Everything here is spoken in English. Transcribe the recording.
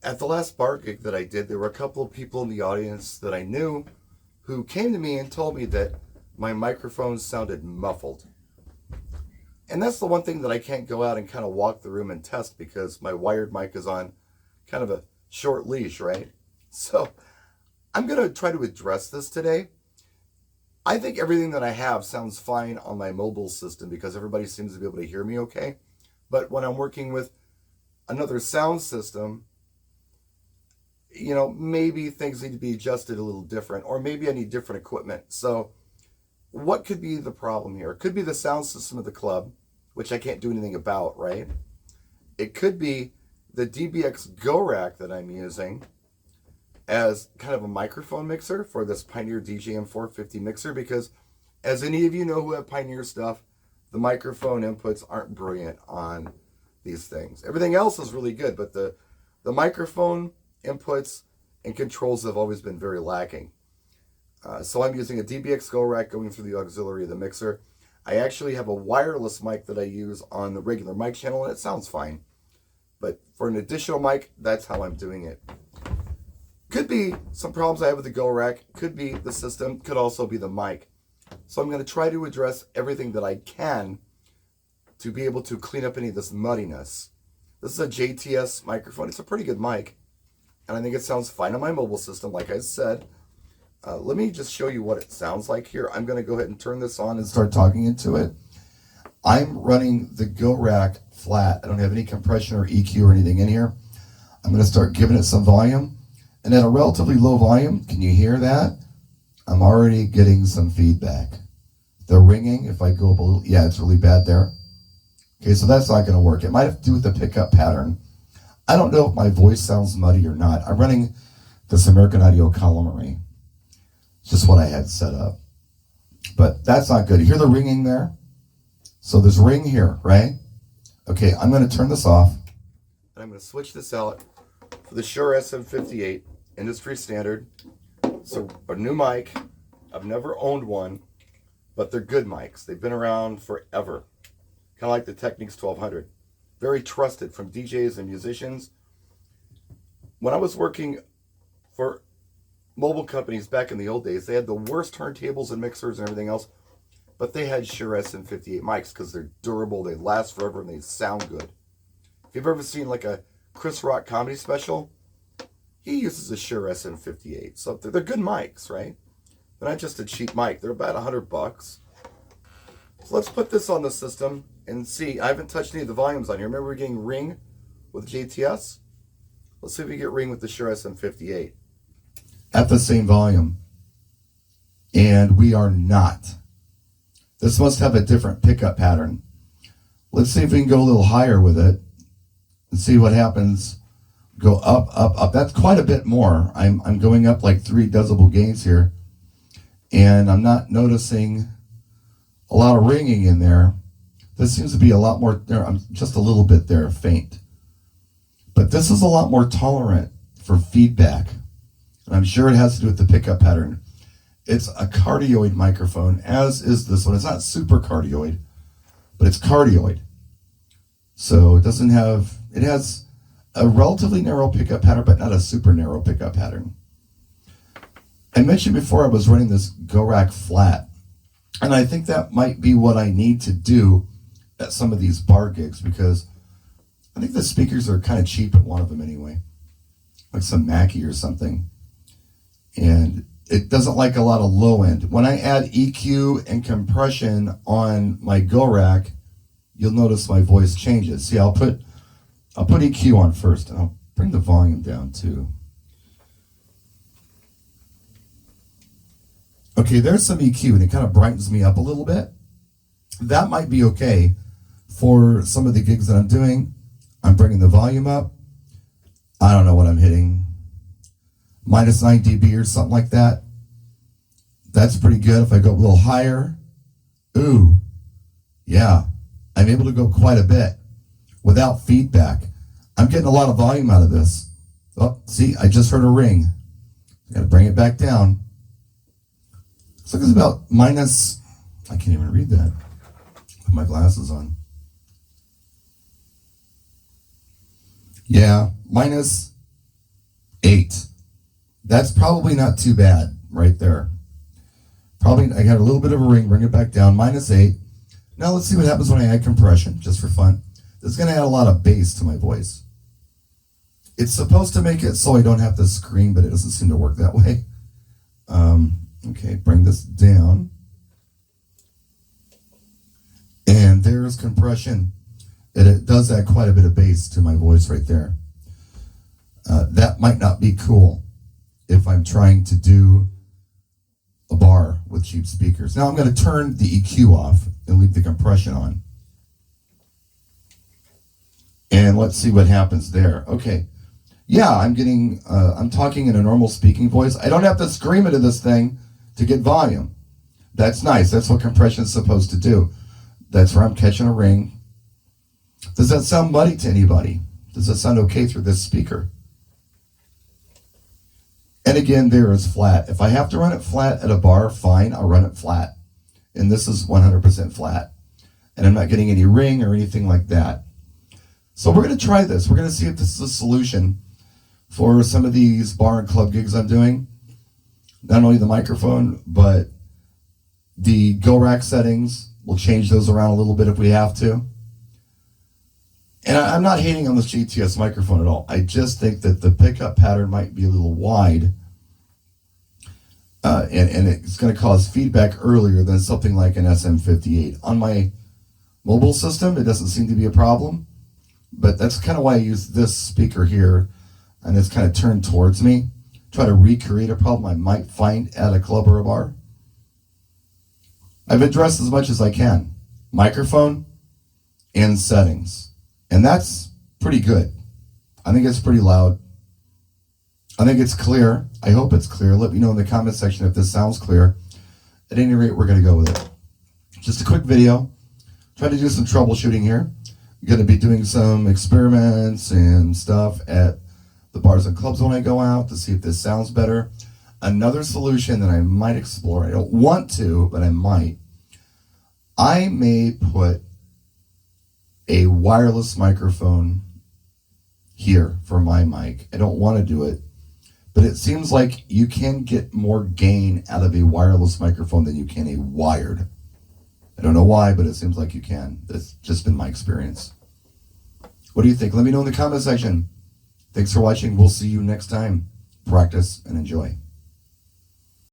At the last bar gig that I did, there were a couple of people in the audience that I knew who came to me and told me that my microphone sounded muffled. And that's the one thing that I can't go out and kind of walk the room and test because my wired mic is on kind of a short leash, right? So I'm going to try to address this today. I think everything that I have sounds fine on my mobile system because everybody seems to be able to hear me okay. But when I'm working with another sound system, you know, maybe things need to be adjusted a little different, or maybe I need different equipment. So what could be the problem here? It could be the sound system of the club, which I can't do anything about, right? It could be the DBX GO Rack that I'm using as kind of a microphone mixer for this Pioneer DJM 450 mixer, because as any of you know who have Pioneer stuff, the microphone inputs aren't brilliant on these things. Everything else is really good, but the microphone inputs and controls have always been very lacking. So I'm using a DBX GO Rack going through the auxiliary of the mixer. I actually have a wireless mic that I use on the regular mic channel, and it sounds fine. But for an additional mic, that's how I'm doing it. Could be some problems I have with the GO Rack, could be the system, could also be the mic. So I'm going to try to address everything that I can to be able to clean up any of this muddiness. This is a JTS microphone. It's a pretty good mic, and I think it sounds fine on my mobile system, like I said. Let me just show you what it sounds like here. I'm going to go ahead and turn this on and start talking into it. I'm running the GO Rack flat. I don't have any compression or EQ or anything in here. I'm going to start giving it some volume. And at a relatively low volume, can you hear that? I'm already getting some feedback. The ringing, if I go up a little, yeah, it's really bad there. Okay, so that's not going to work. It might have to do with the pickup pattern. I don't know if my voice sounds muddy or not. I'm running this American Audio Calamari. It's just what I had set up. But that's not good. You hear the ringing there? So there's ring here, right? Okay, I'm going to turn this off. And I'm going to switch this out for the Shure SM58, industry standard. So a new mic. I've never owned one, but they're good mics. They've been around forever. Kind of like the Technics 1200. Very trusted from DJs and musicians. When I was working for mobile companies back in the old days, they had the worst turntables and mixers and everything else, but they had Shure SM58 mics because they're durable, they last forever, and they sound good. If you've ever seen like a Chris Rock comedy special, he uses a Shure SM58. So they're good mics, right? They're not just a cheap mic. They're about $100. So let's put this on the system and see. I haven't touched any of the volumes on here. Remember we were getting ring with JTS? Let's see if we get ring with the Shure SM58. At the same volume. And we are not. This must have a different pickup pattern. Let's see if we can go a little higher with it and see what happens. Go up, up, up. That's quite a bit more. I'm going up like 3 decibel gains here. And I'm not noticing a lot of ringing in there. This seems to be a lot more there. I'm just a little bit there, faint. But this is a lot more tolerant for feedback. And I'm sure it has to do with the pickup pattern. It's a cardioid microphone, as is this one. It's not super cardioid, but it's cardioid. So it doesn't have, it has a relatively narrow pickup pattern, but not a super narrow pickup pattern. I mentioned before I was running this GO Rack flat, and I think that might be what I need to do at some of these bar gigs, because I think the speakers are kind of cheap at one of them anyway, like some Mackie or something. And it doesn't like a lot of low end. When I add EQ and compression on my GO Rack, you'll notice my voice changes. See, I'll put EQ on first, and I'll bring the volume down too. Okay, there's some EQ, and it kind of brightens me up a little bit. That might be okay for some of the gigs that I'm doing. I'm bringing the volume up. I don't know what I'm hitting. Minus 9 dB or something like that. That's pretty good. If I go a little higher, ooh, yeah, I'm able to go quite a bit without feedback. I'm getting a lot of volume out of this. Oh, see, I just heard a ring. I gotta bring it back down. So it's about minus, I can't even read that. Put my glasses on. Yeah, minus 8. That's probably not too bad right there. Probably, I got a little bit of a ring, bring it back down, -8. Now let's see what happens when I add compression, just for fun. This is going to add a lot of bass to my voice. It's supposed to make it so I don't have to scream, but it doesn't seem to work that way. Okay, bring this down. And there's compression. And it does add quite a bit of bass to my voice right there. That might not be cool if I'm trying to do a bar with cheap speakers. Now I'm going to turn the EQ off and leave the compression on. And let's see what happens there. Okay. Yeah, I'm talking in a normal speaking voice. I don't have to scream into this thing to get volume. That's nice. That's what compression is supposed to do. That's where I'm catching a ring. Does that sound muddy to anybody? Does that sound okay through this speaker? And again, there is flat. If I have to run it flat at a bar, fine, I'll run it flat. And this is 100% flat. And I'm not getting any ring or anything like that. So we're going to try this. We're going to see if this is a solution for some of these bar and club gigs I'm doing. Not only the microphone, but the Go Rack settings. We'll change those around a little bit if we have to. And I'm not hating on this GTS microphone at all. I just think that the pickup pattern might be a little wide. And it's going to cause feedback earlier than something like an SM58. On my mobile system, it doesn't seem to be a problem. But that's kind of why I use this speaker here. And it's kind of turned towards me. Try to recreate a problem I might find at a club or a bar. I've addressed as much as I can. Microphone and settings. And that's pretty good. I think it's pretty loud. I think it's clear. I hope it's clear. Let me know in the comment section if this sounds clear. At any rate, we're going to go with it. Just a quick video. Trying to do some troubleshooting here. I'm going to be doing some experiments and stuff at the bars and clubs when I go out to see if this sounds better. Another solution that I might explore, I don't want to, but I might. I may put a wireless microphone here for my mic. I don't want to do it, but it seems like you can get more gain out of a wireless microphone than you can a wired. I don't know why, but it seems like you can. That's just been my experience. What do you think? Let me know in the comment section. Thanks for watching. We'll see you next time. Practice and enjoy.